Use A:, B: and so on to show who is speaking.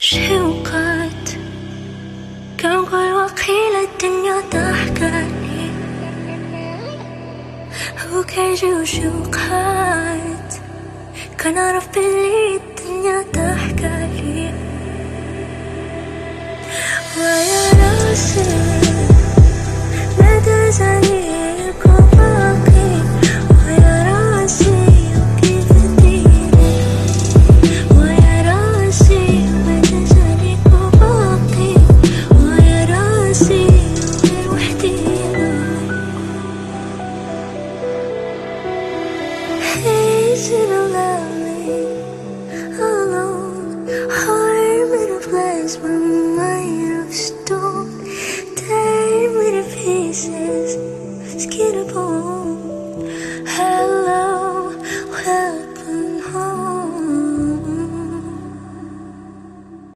A: شقيقة كان قل وقيل الدنيا ضحكاني وكاجي وشوقات كان أعرف باللي الدنيا ضحكاني ويا راسي مدى زليك وباقي ويا راسي وكيف تديني ويا راسي مدى زليك وباقي ويا راسي وغير وحدينا Is it lonely, alone, heart made of glass, but made of stone?